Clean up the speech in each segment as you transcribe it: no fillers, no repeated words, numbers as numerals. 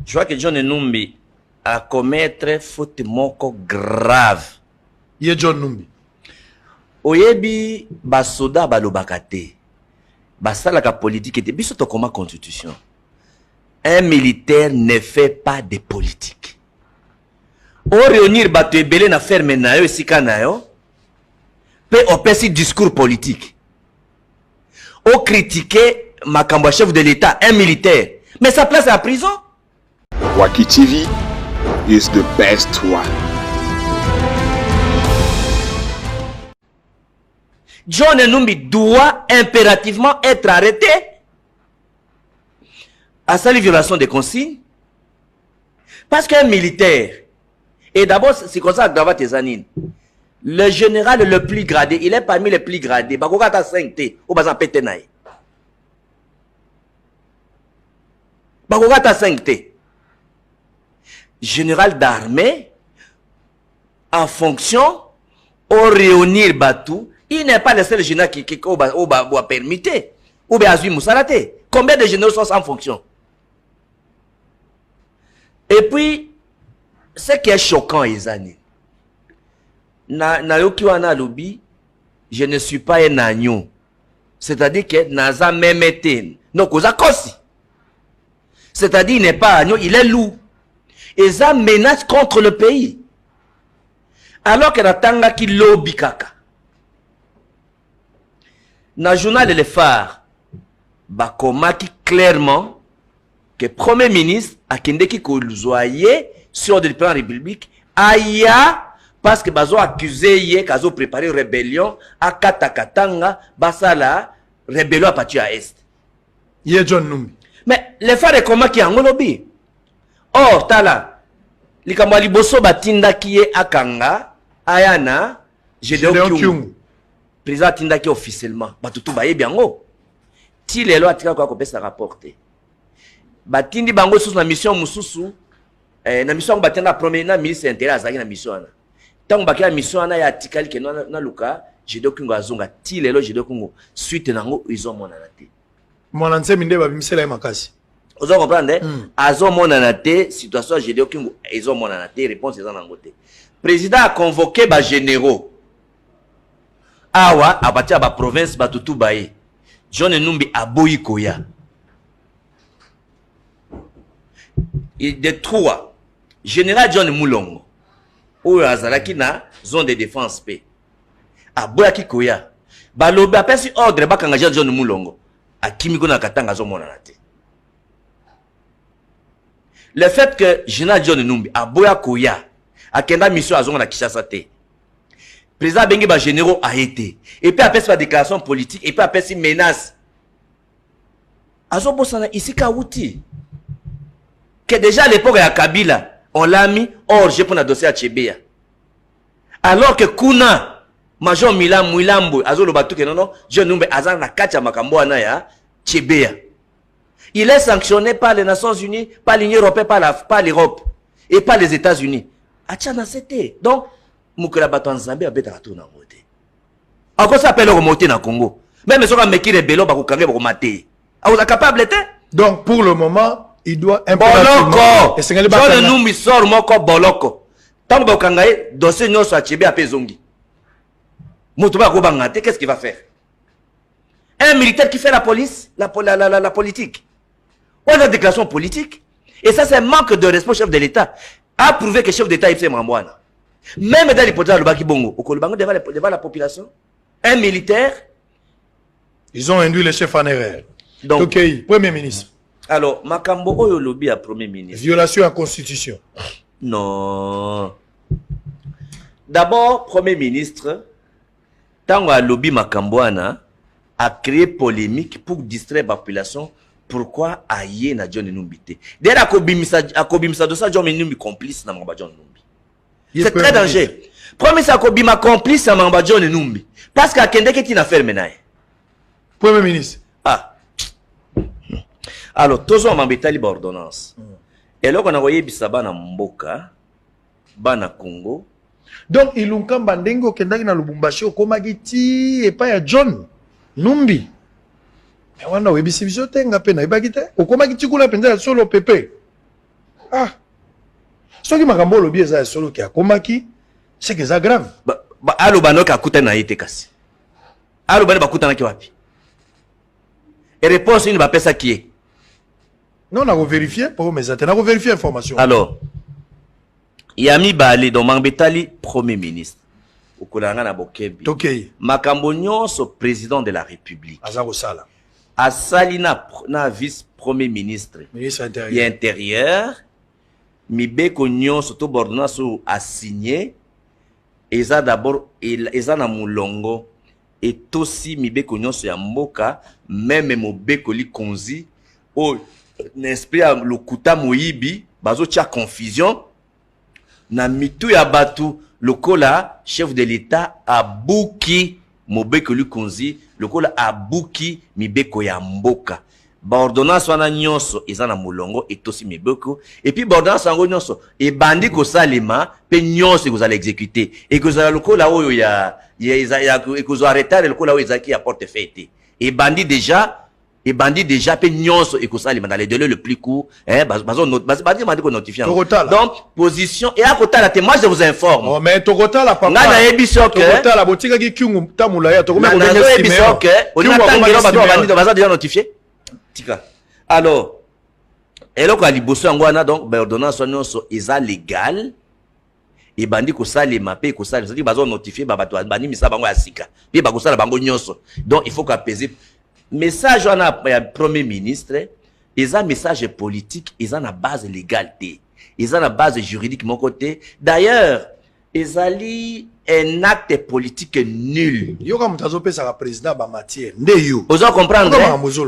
Je vois que John Numbi a commettre faute moko grave. Il est John Numbi. Oyebi basoda balobakate. Basalaka politique était biso to koma constitution. Un militaire ne fait pas de politique. O réunir bato ebele na ferme na yo esika na yo. Pe opesi discours politique. O critiquer makambo chef de l'État, un militaire. Mais sa place à la prison. Waki TV is the best one. John Numbi doit impérativement être arrêté à sa violation des consignes. Parce qu'un militaire, et d'abord c'est comme ça que tes anines, le général le plus gradé, il est parmi les plus gradés. Bakokata 5T, ou bazan petenaï. Bakokata 5T. Général d'armée, en fonction, au réunir Batou, il n'est pas le seul général qui a permis, ou bien Azui Moussalate. Combien de généraux sont sans fonction? Et puis, ce qui est choquant, Izani, je ne suis pas un agneau. C'est-à-dire que Naza même été. Donc, c'est-à-dire, il n'est pas agneau, il est loup. Et ça menace contre le pays. Alors que Natanga qui lobby kaka. Dans le journal Les Phares, bakomaki clairement que Premier ministre a kendeki koluzoye sur le plan république aya parce que bazo accusé yé kazo préparé rébellion à Katakatanga basala rébellion à partir à est. Yé John Numbi. Mais les Phares comment qui en lobby. Or tala likamwa liboso batinda kiye akanga ayana Gédéon Kyungu. Président tindaki officiellement batutu baye biango ti lelo atika kwa kopesa rapporter batindi bango sous na mission mususu na mission batenda premier na ministre intérieur azaki na mission ana tango bakia mission ana ya atikali ke na luka Gédéon Kyungu azonga ti lelo Gédéon Kyungu suite nango izo mona na te mona nzembe nde babimisela makasi ozo comprendre azo mona na te situation Gédéon Kyungu izo mona na te réponse eza nango te président a convoqué ba généraux awa abatia ba province batutu baye John Numbi aboyi koya il détruit général John Mulongo oyo azalaki na zone de défense pe aboyaki koya balobi apesi ordre bakanga John Mulongo akimiko na katanga zomona na te le fait que général John Numbi aboya koya akenda mission azonga na Kinshasa te président Bengi ba généraux a été et puis après sa déclaration politique et puis après ses menaces azobosana ici Kawuti que déjà à l'époque ya Kabila on l'a mis hors jeu pour un dossier à Tchébéa alors que kuna major Mwilambo azoloba tout que non John Numbi azana na kati ya makambo wana ya Tchébéa il est sanctionné par les Nations Unies par l'Union européenne par l'Europe et par les États-Unis achana c'était donc mukela bato nzambe abeta to na ngote ako ça appelle remonter na Congo même soka meki rebelo ba kokanga ba komate au capable te donc pour le moment il doit boloko John Numbi sort moko boloko tango ba kokanga dossier nyoso a Tchébé apé zongi mutu ba ko bangate qu'est-ce qu'il va faire un militaire qui fait la police la politique ou la déclaration politique et ça c'est un manque de respect chef de l'État a prouvé que chef d'État il fait mambwana. Même dans l'hypothèse de Bongo, devant la population, un militaire. Ils ont induit le chef en erreur. Donc, ok, Premier ministre. Alors, Makambo Oyo lobby à Premier ministre. Violation à la Constitution. Non. D'abord, Premier ministre, tant que lobby Makamboana a créé polémique pour distraire la population. Pourquoi aïe na John Numbi? D'ailleurs, à Kobimisa de ça, John Numbi complice na Mamba John Numbi. C'est très dangereux. Premier Sakobima complice à Mamba John Numbi. Parce qu'à Kendeke qui n'a fait le ménage. Premier ministre. Ah. Alors, tous on m'embêta libre ordonnance. Et là, on a envoyé Bissaba na Mboka, Bana Congo. Donc, il y a un bandengo Kendaki na Lubumbashi, Komagiti, et pas à John Numbi. Mais on a eu des choses qui ont été faites. On a eu des choses qui ont été faites. Ah. Ce qui m'a dit le biais c'est solo qui a komaki, c'est que ça grave. Alo banoka akuta na yete kasi. Alo banoka akuta na kiwapi. Et réponse une va pesa qui est. Non, on a vérifié pour mes attentes, on a vérifié l'information. Alors, Yami Bale dans Mambetali premier ministre. Okolanga na bokebi. OK. Makambo nyonso président de la République. Azaro Sala. Asali na vice premier ministre. Ministre intérieur. Et intérieur. Mibeko nyonso to ordonnance a signé. Eza d'abord eza na mulongo. Et aussi mibeko nyonso ya mboka même mobeko li konzi o n'esprit ya lokuta moyibi bazo tia confusion na mitu ya batu lokola chef de l'état abuki mobeko li konzi lokola abuki mibeko ya mboka ba ordonnance wana nyonso eza na mulongo et aussi mibeko et puis ba ordonnance yango nyonso e bandi ko salema pe nyonso ko za l'exécuter et ko za lokola oyo ya ko zo arrêter lokola oyo ezaki ya portefeuille et bandi déjà pe nyonso et ko salema dans les délais le plus court bazo notifier donc position et à côté la témoin je vous informe oh mais tokota la papa ngana ebiso que tokota la botika ki kyungu tamula ya tokoma ko ngana ebiso que on a tangelo bato bandi baza déjà notifié tika alors eloko aliboso yango wana donc ba ordonnance nyonso eza légal et bandi ko salema pe ko salema c'est-à-dire bazo notifier ba bato bandi misa bango ya sika pe ba ko sala bango nyonso donc il faut qu'apaiser message wana ya premier ministre eza message politique eza na base légalité eza na base juridique mon côté d'ailleurs ezali un acte politique nul. Yoka mutazo pesa la président ba matière ndeyo. Vous allez comprendre.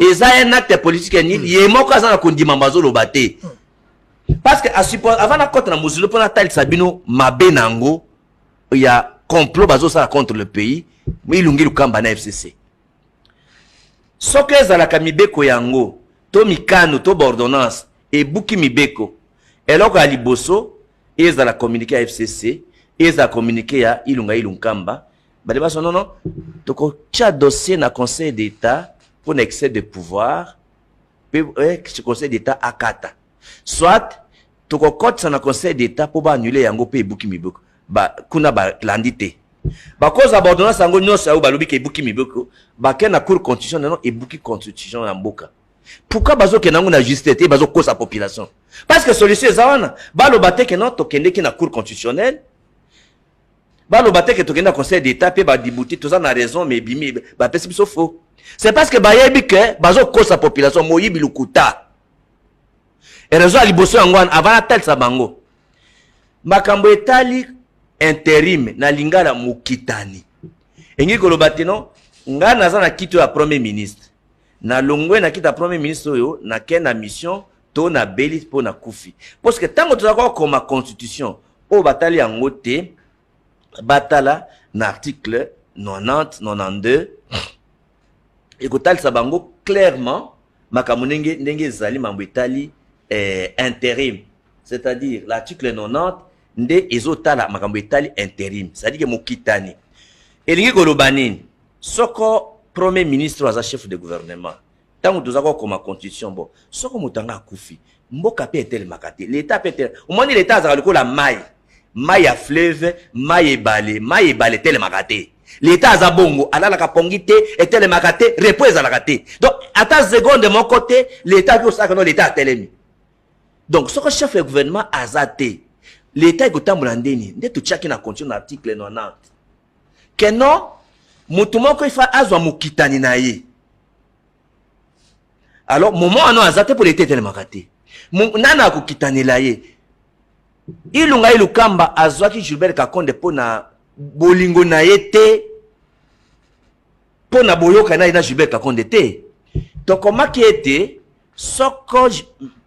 Eza un acte politique nul. Yemo kaza na kondima mazolo bate. Parce que avant la côte na muzulu pona tal sabino mabe nango il y a complot bazo ça contre le pays mais ilungi lukamba na FCC. Soke za la kamibeko yango to mikano to ordonnance et buki mibeko. Eloko aliboso eza la communiquer à FCC ils ont communiqué à Ilunga Ilunkamba. Bah, non, non. Donc, tu as dossier dans le Conseil d'État pour un excès de pouvoir. Puis, le Conseil d'État à Kata. Soit, tu as dans le Conseil d'État pour annuler Yango Pe Buki Miboko. Bah, kuna ba landité. Bah, cause d'abandonnance, Yango Nyo Sao Balubi Ke Buki Miboko. Bah, qu'il y a une cour constitution, non, et Buki constitution en Boka. Pourquoi bazo ke nango na justice et bazo cause sa population? Parce que solution zawana, bah, le bate ke non, to kende ki na cour constitutionnelle. Bah le bâtiment que tu as conseil d'État puis bah dibouti tout ça na raison mais bimi bah c'est plutôt faux. C'est parce que bah yebi que bazo cause sa population moyibi lukuta. Et raison aliboso ngwan avant la telle sabango. Makambo etali intérim na lingala mukitani. Engi ko lo batino ngana za na kitu ya premier ministre. Na longwe na kita premier ministre yo na kena mission to na beli po na kufi. Parce que tango tu as comme constitution o batali yangote batala na article 90 92 et kotal sabango clairement makamunenge ndenge zali mambo etali intérim c'est-à-dire l'article 90 nde ezotala makambo etali intérim c'est-à-dire que mokitani elingi koloba nini soko premier ministre aza chef de gouvernement tango tozako koma constitution bon soko mutanga akufi mboka pe etelemaka te l'état pe etel omoni l'état azaka lokola mai ya fleuve mai ebale telemaka te l'état aza bongo alalaka pongi te etelemaka te repos ezalaka te donc ata seconde de mon côté l'état ki osaka no l'état atelemi donc soko chef de gouvernement aza te l'état ekotambola ndeni nde totiaki na constitution na article 90 ke non mutu moko ifa azwa mokitani na ye alors moment ano aza te po l'état etelemaka te nana akokitanela ye Ilunga Ilukamba azwaki Gilbert Kakonde pona bolingo na yete pona boyoka na Gilbert Kakonde te to komaki ete soko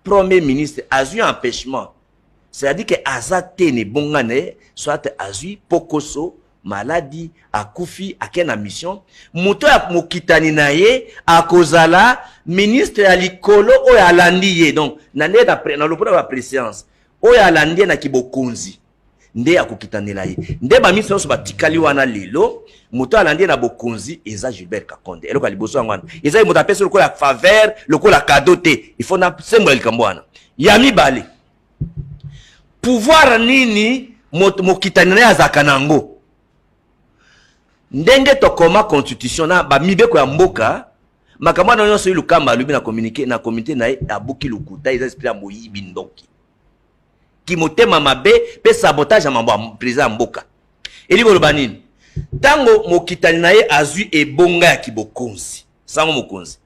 premier ministre azui empêchement c'est-à-dire que azate ne bongane soit azui pokoso maladie akufi akena mission muto ya mokitani na ye akozala ministre ya likolo o ya landiye donc nane na lopona ba présidence oya alandie na kibokonzi nde akokitanela ye nde ba mission so batikali wana lelo moto alandie na bokonzi eza Gilbert Kakonde eloko liboso yango wana eza moto apesa lokola faveur lokola cadeau te il faut na sembola likambo wana ya mibale pouvoir nini mokitani na azaka nango ndenge tokoma constitution na ba mibeko ya mboka makambo na nyonso lukamba lubi na communiquer na comité na abuki lukuta eza esprit ya moyibi ndoki ki motema mabe pe sabotage ya mambo ya président mboka eli koloba nini tango mokitani na ye azwi ebonga ya kibokonzi sango mokonzi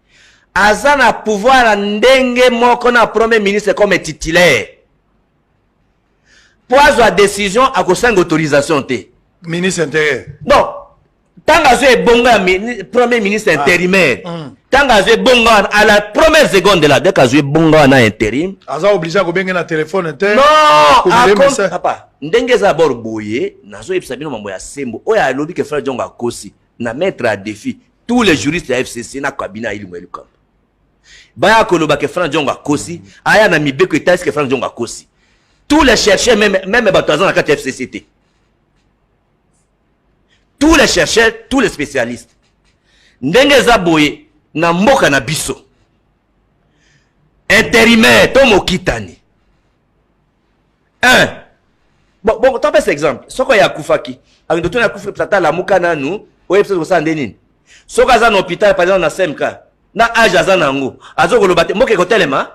aza na pouvoir ndenge moko na premier ministre comme titulaire po azwa décision akosenga autorisation te ministre intérieur non tant azwi ebonga ya premier ministre intérimaire tant azwi ebonga à la première seconde là dès qu'azwi ebonga wana intérim aza obligé akobenga na téléphone te non papa ndenge eza bord boye nazoyebisa bino mambo ya sembo oyo alobi ke frère Diongo akosi na mettre à défi tous les juristes ya FCC na kabina ili mwelu kamba baya koloba ke frère Diongo akosi aya na mibeko etasi ke frère Diongo akosi tous les chercheurs même bato aza na kati ya FCCT tous les chercheurs tous les spécialistes ndenge eza boye na mboka na biso intérimaire to mokitani bon t'en fais exemple soko ya kufaki avec d'autres na kufa tata la muka nanu oye pesa ko sande nini soko aza na hôpital par exemple na SMK na age aza nango azo koloba te moke ko telema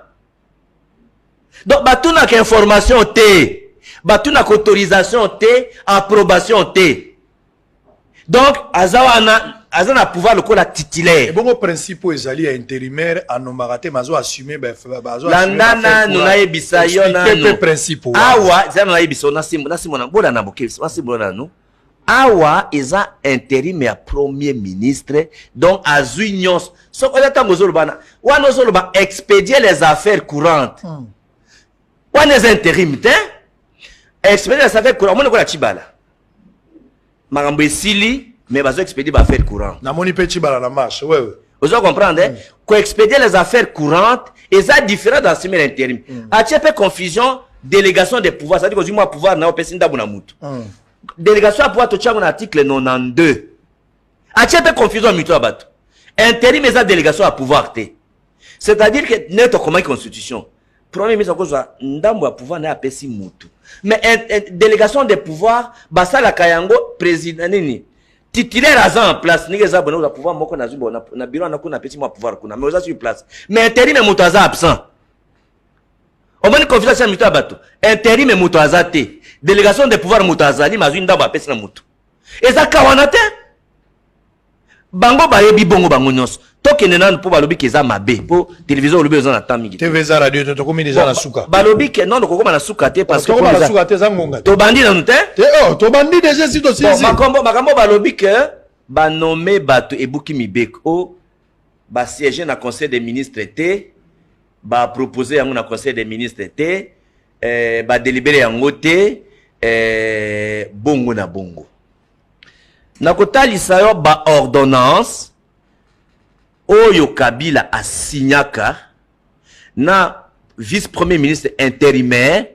donc batuna ka information te batuna ka autorisation te approbation te donc aza na pouvoir lokola titulaire et bon principe ezali ya intérimaire anomaka te mazo assumer bazo landana nuna yebisa yo nanu principe awa za nuna yebisa na simbo na bola na boke na simbo nanu awa eza intérim ya premier ministre donc azui nyonso soko ya tango zolobana wana zoloba expédier les affaires courantes wana eza intérim te expédier les affaires courantes mona kola chibala makambo esili mais bazo expédier ba affaires courantes na moni pe chibala na marche ouais vous allez comprendre ko expédier les affaires courantes eza différent dans semaine intérim a peu confusion délégation des pouvoirs c'est-à-dire que moi pouvoir na opesi ndabu na mutu délégation à pouvoir to tchango na article 92 a peu confusion mito abato intérim eza délégation à pouvoir te c'est-à-dire que neto comment constitution premier ministre kozwa ndambo ya pouvoir na apesi mutu mais délégation des pouvoirs basala kayango président nini titulaire aza en place nige za bona za pouvoir moko na zubo na bureau na kuna petit mo pouvoir kuna mais oza sur place mais intérim mutu aza absent o moni confiance mutu abato intérim mutu aza te délégation des pouvoirs mutu azali mazwi ndambo apesi na mutu eza kawana te bango bayebi bongo bango nyonso tokende nanu mpo balobi ke eza mabe mpo télévision olobi eza na temps mingi TV eza radio tokomi déjà na suka balobi ke non kokoma na suka te parce que tokoma na suka te eza ngonga tobandi nanu te tobandi déjà si to si makambo balobi ke banome bato ebuki mibeko basiéger na conseil des ministres te baproposer yango na conseil des ministres te badélibéré yango te bongo na bongo na kotalisa yo ba ordonnance oyo Kabila asignaka na vice-premier ministre intérimaire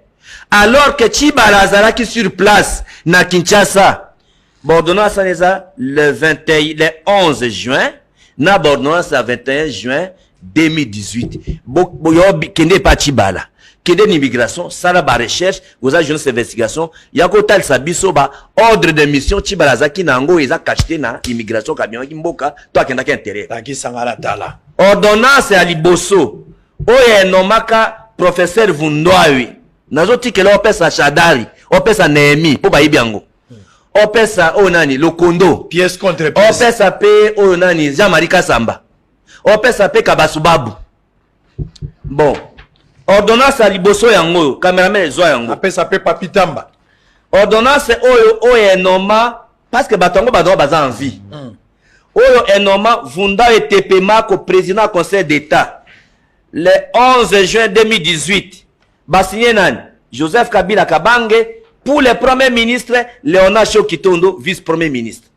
alors que Tshibala azalaki sur place na Kinshasa. Ordonnance neza le 11 juin na ordonnance le 21 juin 2018. Boyo kende pa Tshibala. Kende l'immigration, ça la recherche, vous avez une investigation, yako tal sabiso ba ordre de mission Tshibala zaki nango eza cacheté na immigration camion ki mboka to akenda ka intérêt. Taki sangala tala. Ordonnance ya liboso. Oye nomaka professeur Vundwawi. Nazo tikela opesa Shadari, opesa Nehemi po ba yibiango. Opesa onani Lokondo, pièce contre pièce. Opesa pe onani Jean-Marie Kasamba. Opesa pe Kabasubabu. Bon. Ordonnance à liboso yango, cameraman zo yango. Apesa pe Papitamba. Ordonnance oyo enoma parce que batongo badro baza en vie. Oyo enoma Vunda et Tepema ko président conseil d'état. Le 11 juin 2018, ba signé nani Joseph Kabila Kabange pour le premier ministre Léonard Shokitondo vice-premier ministre.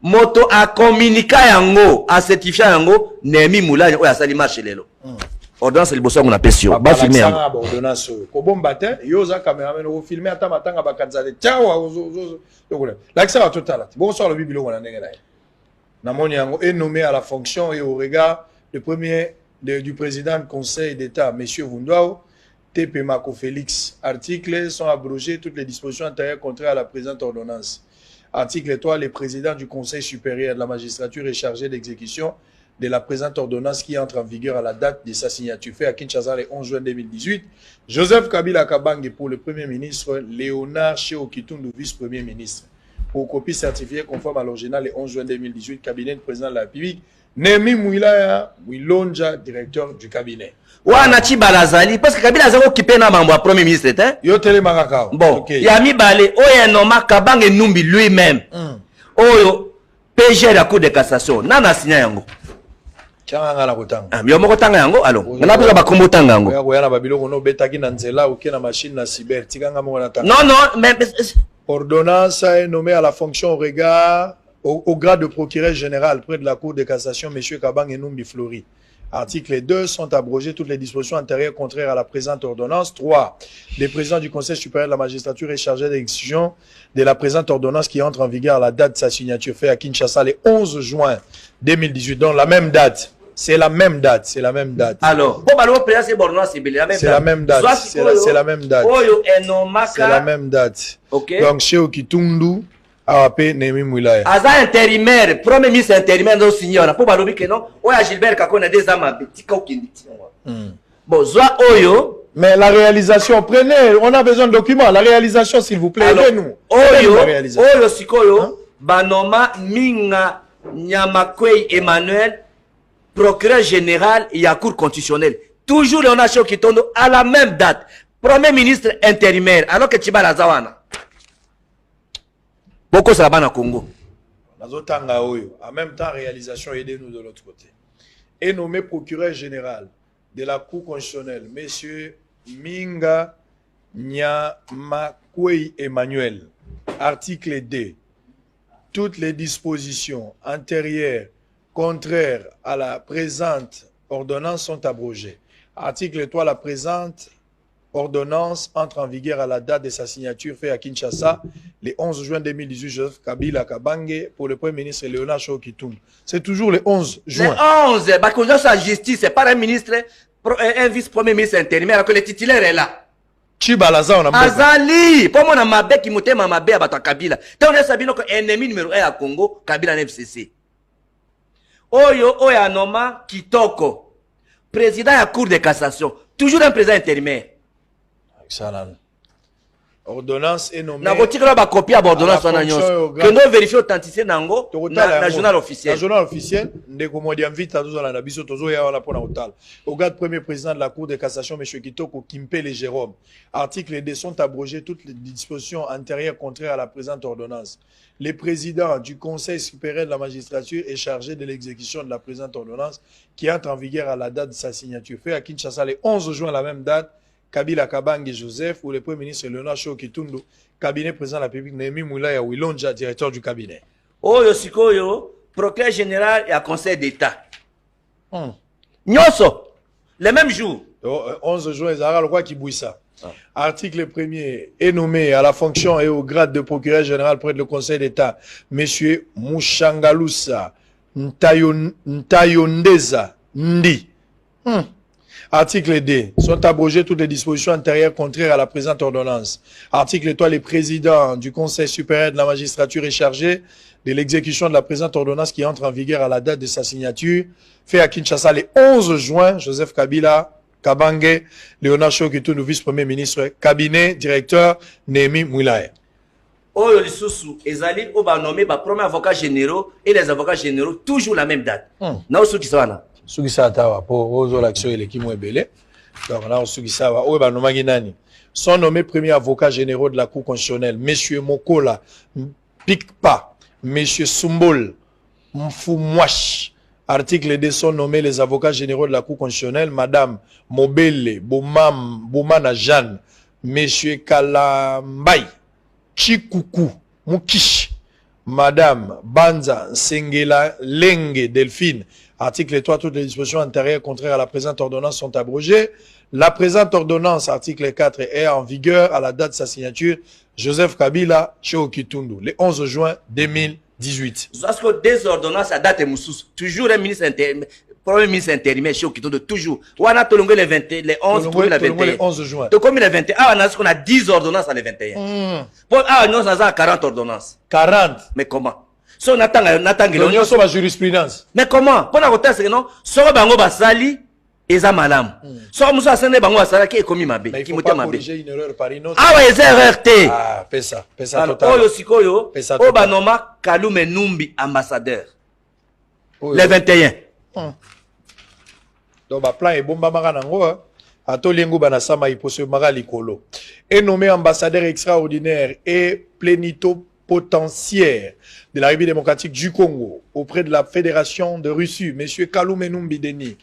Moto a communiqué yango, a certifié yango Nehemi Moulani oyo asali marche lelo. Ordonnance liboso ngona pesio ba filmer yango ordonnance ko bomba te yoza cameraman ko filmer ata matanga bakanza de ciao yokola l'accès total bon sur le bibilo ngona ndenge naye na moni yango est nommé à la fonction et au regard du premier du président du conseil d'état monsieur Vundwao TP Mako Félix. Articles sont abrogés toutes les dispositions antérieures contraires à la présente ordonnance. Article 3. Le président du Conseil supérieur de la magistrature est chargé d'exécution de la présente ordonnance qui entre en vigueur à la date de sa signature. Fait à Kinshasa le 11 juin 2018. Joseph Kabila Kabange pour le Premier ministre, Léonard Cheo Kitundu, vice-premier ministre. Pour copie certifiée conforme à l'original le 11 juin 2018, cabinet du président de la République, Nemi Mouilaya Wilonja, directeur du cabinet. Wana Chibalazali, parce que Kabila Zako occupé na mambo Premier ministre, hein? Yo tele Marakao. Bon, okay. Yami Balé, Oya Noma Kabange Numbi lui-même. Oyo, PG la Cour de cassation. Nana signa yango. Tianga la kotanga. Yo moko tanga yango, alo. Nana pesa ba kombo tanga yango. Oya na babilo no betaki na nzela ou na machine na cyber. Tikanga mo na tanga. Non, mais ordonnance est nommée à la fonction au grade de procureur général près de la Cour de cassation, M. Kabang et Numbi Flori. Article 2, sont abrogées toutes les dispositions antérieures contraires à la présente ordonnance. 3. Le président du Conseil supérieur de la magistrature est chargé d'exécution de la présente ordonnance qui entre en vigueur à la date de sa signature faite à Kinshasa le 11 juin 2018. Donc la même date. C'est la même date. C'est la même date. Alors, c'est la même date. C'est la même date. C'est la même date. Okay. Donc, chez Okitundu, Awape Nemi Mouilaya. Aza intérimaire, premier ministre intérimaire de signora. Pour balobi que non, Oya Gilbert Kakona des amas, Tika Okinditi. Bon, Zoa Oyo. Mais la réalisation, prenez, on a besoin de documents. La réalisation, s'il vous plaît, aidez-nous. Oyo Sikoyo, Banoma Minga Nyamakwei Emmanuel, procureur général et à cour constitutionnelle. Toujours Léonard Cheo Kitundu à la même date. Premier ministre intérimaire, alors que Tibala Zawana. Beaucoup ça va Congo. En même temps, réalisation, aidez-nous de l'autre côté. Et nommé procureur général de la Cour constitutionnelle, M. Minga Nyamakwei Emmanuel, article 2. Toutes les dispositions antérieures contraires à la présente ordonnance sont abrogées. Article 3. La présente ordonnance entre en vigueur à la date de sa signature faite à Kinshasa le 11 juin 2018. Joseph Kabila Kabange pour le Premier ministre Léonard Cheo Kitundu. C'est toujours le 11 juin. Le 11, parce que la justice, c'est pas un ministre, un vice-premier ministre intérimaire, alors que le titulaire est là. Chibalaza on a Azali, pour moi, ma bec qui m'a ma bec à Kabila. Tant on sabino que ennemi numéro 1 à Congo, Kabila na FCC. Oyo Anoma Kitoko, président de la Cour de cassation, toujours un président intérimaire. Excellent. Ordonnance est nommée. Na botikala ba copie à ordonnance wana nyonso. Que nous vérifier authenticité nango na journal officiel. Na journal officiel, ndeko modi amvita tozala na biso tozo ya wana pona hotal. Au garde premier président de la Cour de cassation M. Kitoko Kimpele Jérôme. Article 2 sont abrogées toutes les dispositions antérieures contraires à la présente ordonnance. Le président du Conseil supérieur de la magistrature est chargé de l'exécution de la présente ordonnance qui entre en vigueur à la date de sa signature. Fait à Kinshasa le 11 juin, la même date, Kabila Kabange Joseph ou le Premier ministre Léonard Cheo Kitundu, cabinet président de la République, Nemi Mouilaya Wilonja, directeur du cabinet. Oyo Sikoyo, procureur général et à conseil d'État. Nyoso, le même jour. 11 juin, Zara, le roi qui bouille ça. Article 1er est nommé à la fonction et au grade de procureur général près le Conseil d'État, M. Mouchangalusa Ntayondeza Ndi. Article 2. Sont abrogées toutes les dispositions antérieures contraires à la présente ordonnance. Article 3. Le président du Conseil supérieur de la magistrature est chargé de l'exécution de la présente ordonnance qui entre en vigueur à la date de sa signature. Fait à Kinshasa le 11 juin, Joseph Kabila Kabange, Léonard Cheo Kitundu, vice-premier ministre, cabinet, directeur, Nemi Mouilaya. Oyo Lisusu, ezali ou ba nommé ba premier avocat généraux et les avocats généraux toujours la même date. Na osu kisana. Sugisa tawa pour ozo l'action et l'équipe belé. Donc là Sugisa wa ba nomagi nani. Sont nommés premiers avocats généraux de la Cour constitutionnelle, Monsieur Mokola Pikpa, Monsieur Sumbol Mfumwash. Article 2 sont nommés les avocats généraux de la Cour constitutionnelle, Madame Mobele Boumana Jeanne, Monsieur Kalambay Chikuku Mukish, Madame Banza Sengela Lenge Delphine. Article 3, toutes les dispositions antérieures contraires à la présente ordonnance sont abrogées. La présente ordonnance, article 4, est en vigueur à la date de sa signature. Joseph Kabila Cheo Kitundu, le 11 juin 2018. Parce que des ordonnances à date et moussous, toujours un ministre intérimaire, Premier ministre intérimaire chez Okito de toujours. On a tolongé les 21, les 11, pour le 21. Le 11 juin. Donc, comme les 21, on a 10 ordonnances à les 21. Pour nous, on a 40 ordonnances. 40. Mais comment? Si on attend, L'union sur la jurisprudence. mais comment? Pour la côté, c'est non, soit bango basali, eza malam. Soit moussa sene bango basala qui est commis ma bé. Mais il Qui faut m'a pas ma bé. corriger une erreur par une autre. Ah ouais, c'est RRT. Ah, fais ça Alors, total. oyo sikoyo, Pesa o total. banoma Kalume Numbi ambassadeur. Oui, Les oui. 21. Donc, bah, plan est bon, bah, maranango, hein. Ato liengo banasama iposo maga likolo. Est nommé ambassadeur extraordinaire et plénipotentiaire de la République démocratique du Congo auprès de la Fédération de Russie, M. Kalume Numbi Deni.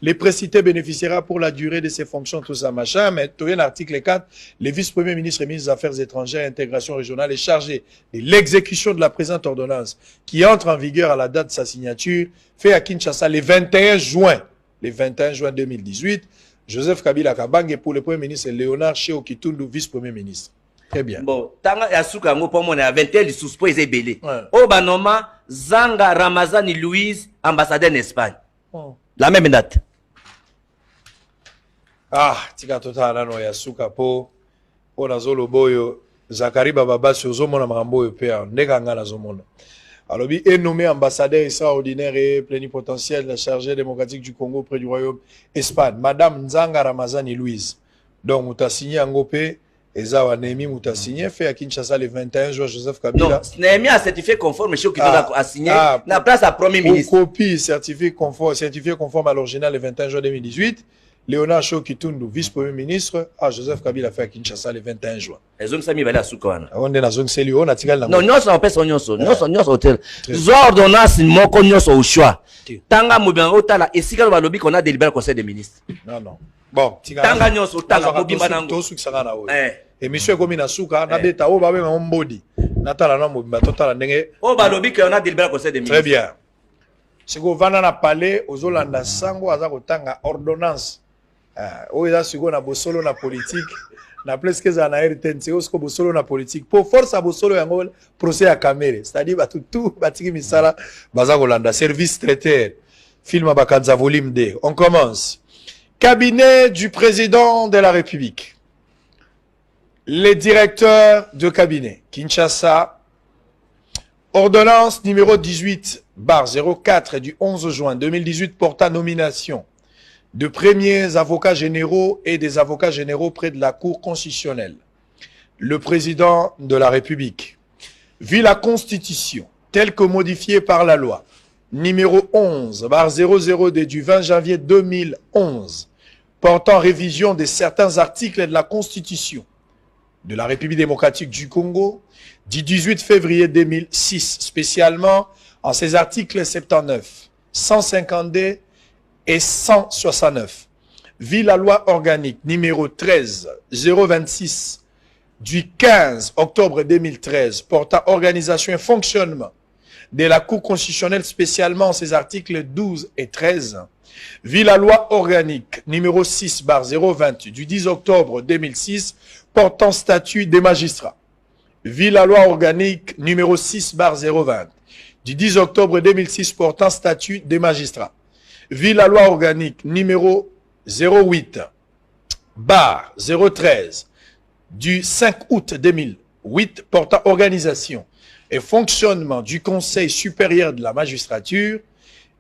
Les précités bénéficiera pour la durée de ses fonctions, tout ça, machin, mais tu vois l'article 4, le vice-premier ministre et ministre des Affaires étrangères et intégration régionale est chargé de l'exécution de la présente ordonnance qui entre en vigueur à la date de sa signature, fait à Kinshasa le 21 juin 2018, Joseph Kabila Kabange pour le premier ministre et Léonard Cheo Kitundu, vice-premier ministre. Très bien. Bon, tanga ya suka ngo pour mon à 21 li suspo ezé belé. Ouais. O banoma Zanga Ramazani Louise ambassadeur en Espagne. Oh. La même date. Ah, tika tota nano ya suka po ona zolo boyo Zakari Baba Sozo mona marambo pe ndeka ngana zomona. Alobi est nommé ambassadeur extraordinaire et plénipotentiaire la chargée démocratique du Congo près du royaume Espagne, Madame Nzanga Ramazani Louise. Donc muta signé ngopé Ezawa Nemi muta signé fait à Kinshasa le 21 juin Joseph Kabila. Non, Néhémie a certifié conforme monsieur qui a signé la place à premier Pour ministre. copie certifié conforme à l'original le 21 juin 2018. Léonard Cheo Kitundu, vice-premier ministre, à Joseph Kabila fait à Kinshasa le 21 juin. Les hommes s'ami bala suka. On est dans zone Célio, on a tiré la Non, nyonso on pesa nyonso. Nyonso hôtel. Zo ordonnance moko nyonso au choix. Tanga mobian otala esika ba lobi qu'on a délibéré conseil des ministres. Non. Bon, Tanga nyonso tanga mobimba nango. to suki sanga na o. Eh. Et monsieur komi na suka na beta o ba be mbodi. Natala na mobimba totala ndenge. O ba lobi qu'on a délibéré conseil des ministres. Très bien. Siko vana na palais ozolanda sango aza kotanga ordonnance. Oyo eza siko na bosolo na politique na presque za na RTNC osko bosolo na politique pour force à bosolo yango procès à caméra c'est-à-dire ba tout batiki misala baza kolanda service traiteur film bakanza volume 2. On commence. Cabinet du président de la République. Les directeurs de cabinet Kinshasa. Ordonnance numéro 18/04 du 11 juin 2018 portant nomination de premiers avocats généraux et des avocats généraux près de la Cour constitutionnelle. Le président de la République, vu la Constitution telle que modifiée par la loi numéro 11/00D du 20 janvier 2011 portant révision de certains articles de la Constitution de la République démocratique du Congo du 18 février 2006, spécialement en ses articles 79, 152 et 169, vit la loi organique numéro 13/026 du 15 octobre 2013 portant organisation et fonctionnement de la Cour constitutionnelle spécialement en ses articles 12 et 13, vit la loi organique numéro 6/020 du 10 octobre 2006 portant statut des magistrats, vit la loi organique numéro 6/020 du 10 octobre 2006 portant statut des magistrats, vit la loi organique numéro 08/013 du 5 août 2008 portant organisation et fonctionnement du Conseil supérieur de la magistrature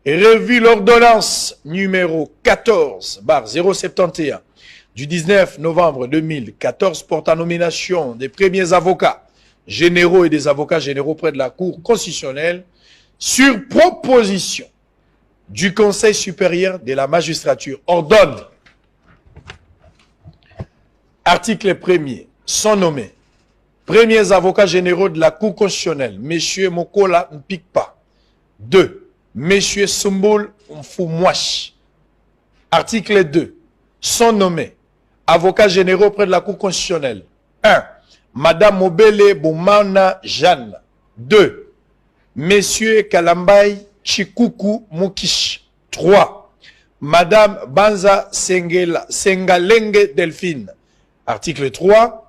et revue l'ordonnance numéro 14/071 du 19 novembre 2014 portant nomination des premiers avocats généraux et des avocats généraux près de la Cour constitutionnelle sur proposition du Conseil supérieur de la magistrature ordonne. Article 1er. Sont nommés premiers avocats généraux de la Cour constitutionnelle, M. Mokola Mpikpa. 2. M. Sumbul Mfumwash. Article 2. Sont nommés avocats généraux près de la Cour constitutionnelle. 1. Madame Mobele Boumana Jeanne. 2. M. Kalambay Chikuku Mukish. 3. Madame Banza Sengalenge Delphine. Article 3.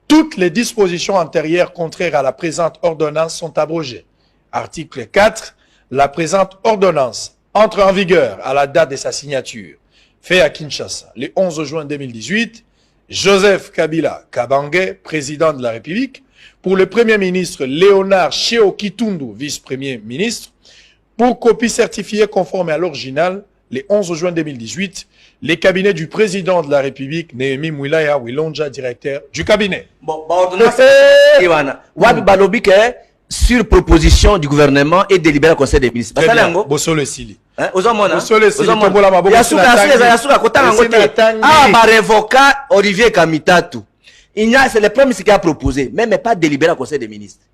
Toutes les dispositions antérieures contraires à la présente ordonnance sont abrogées. Article 4. La présente ordonnance entre en vigueur à la date de sa signature, fait à Kinshasa, le 11 juin 2018, Joseph Kabila Kabange, président de la République, pour le Premier ministre Léonard Sheo Kitundu, vice-premier ministre, pour copie certifiée conforme à l'original, le 11 juin 2018, les cabinets du président de la République, Néhémie Mouilaya Wilonja, directeur du cabinet. Bon, balobi que sur proposition du gouvernement et délibéré au Conseil des ministres. Très bien. Bossole Sili. Ozomona. Bossole Sili. Yasuka kotanga ngote. Ah, ba révocat Olivier Kamitatu. C'est le premier qui a proposé, même pas délibéré au Conseil des ministres.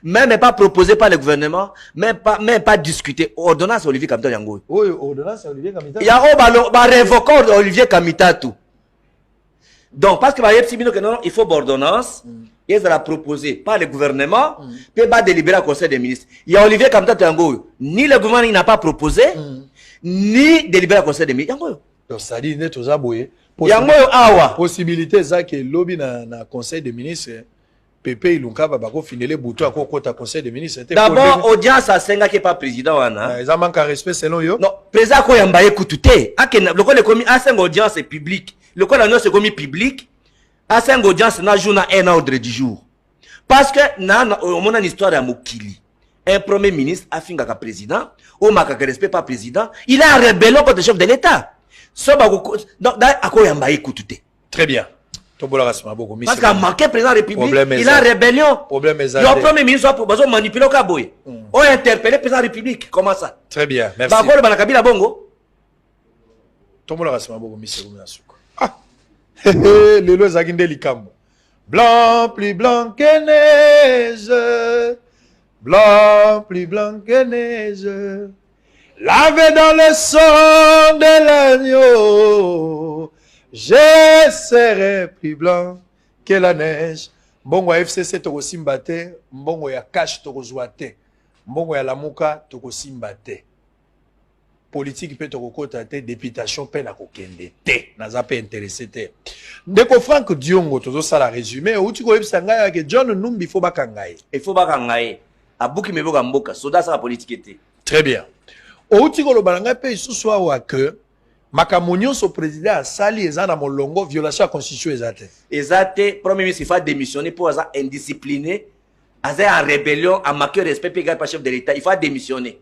Même pas proposé par le gouvernement, même pas discuté. Ordonnance Olivier Kamitatu yango. Oui, ordonnance Olivier Kamitatu. Il y a ba révocat Olivier Kamitatu. Donc, parce que il faut ordonnance, et ça l'a proposé par le gouvernement, puis pas délibéré au Conseil des ministres. Il y a Olivier Kamitatu yango, ni le gouvernement n'a pas proposé, ni délibéré au Conseil des ministres. Donc, ça dit, net aux aboués. Possibilité, ça que lobby na Conseil des ministres, Pepe Ilunka va finir les boutons à côté Conseil des ministres. D'abord, audience à Senga qui n'est pas président. Ils manquent de respect selon eux. Non, président ko yamba écoutez. Le code est commis à 5 audiences publiques. Le code annonce est commis public. À 5 audiences, na jour na un ordre du jour. Parce que on a une histoire à Mokili. Un premier ministre a fini comme président, ou m'a respect pas président, il a rébellé contre le chef de l'État. Donc, à quoi yamba écoutez. Très bien. Parce qu'à manquer président de la République, il a rébellion. Le premier ministre a manipulé au Kaboy. On a interpellé le président de la République. Comment ça? Très bien, merci. Les lois agindé likambo. Blanc, plus blanc que neige. Blanc, plus blanc que neige. Lavé dans le sang de l'agneau. Je serai plus blanc que la neige. Mbongo ya FCC toko simba te, mbongo ya cash toko zwa te, mbongo ya lamuka toko simba te. Politique peut toko kota te, députation pe na kokende te, naza pe intéressé te. Ndeko Frank Diongo tozo sala résumé, outi ko yebisa ngai ke John Numbi faut bakangaye. Il faut bakangaye. Abuki meboka mboka, soda sa politique te. Très bien. Outi ko lo balanga pe isusu wa que Makamonio so président a sali ezana molongo violation de la constitution ezate. Ezate premier ministre il faut démissionner pour être indiscipliné, en rébellion, à marquer respect pégal par chef de l'État, il faut démissionner.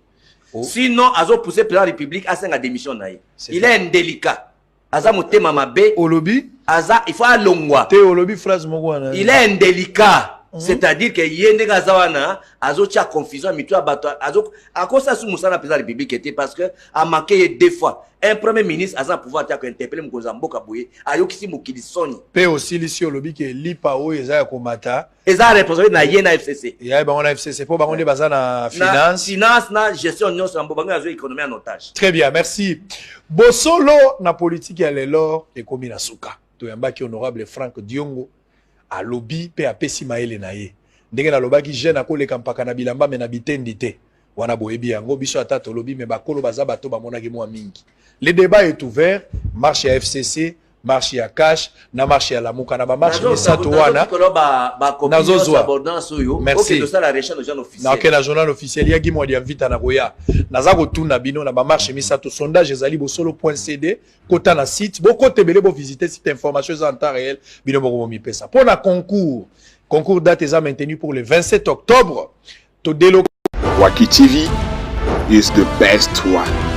Sinon azo pousser président de la République à senga démission naï. Il est indélicat. Aza motema mabe Olobi aza il faut longwa. Te Olobi phrase mongwana. Il est indélicat. C'est-à-dire que yende gazawana azo tia confusion mitu abato azo akosa sou musana président de la République était parce que a marqué deux fois un premier ministre aza pouvoir tia ko interpeller mkozamboka boye ayokisi mokili soni pe aussi lisi olobi ke lipa o eza ya komata eza responsable na yena FCC ya ba on FCC po ba on baza na finance na gestion nyonso na mbongo azo économie en otage. Très bien, merci. Bosolo na politique ya lelo ekomi na suka to yambaki honorable Frank Diongo a lobby pe apesi maele na ye ndenge na lobaki jeune akoleka mpaka na bilamba me na bitendi te wana boyebi yango biso ata to lobby me bakolo baza bato bamonaki mwa mingi. Le débat est ouvert, marche à FCC, marche à cash, na marche à lamuka na ba marche misato wana nazozwa. Merci. Na ke na journal officiel ya gimwa dia vita na koya naza kotuna bino na ba marche misato sondage ezali bosolo.cd kota na site boko tebele bo visiter site information en temps réel bino boko mi pesa pour na concours date est maintenu pour le 27 octobre to delo Waki TV is the best one.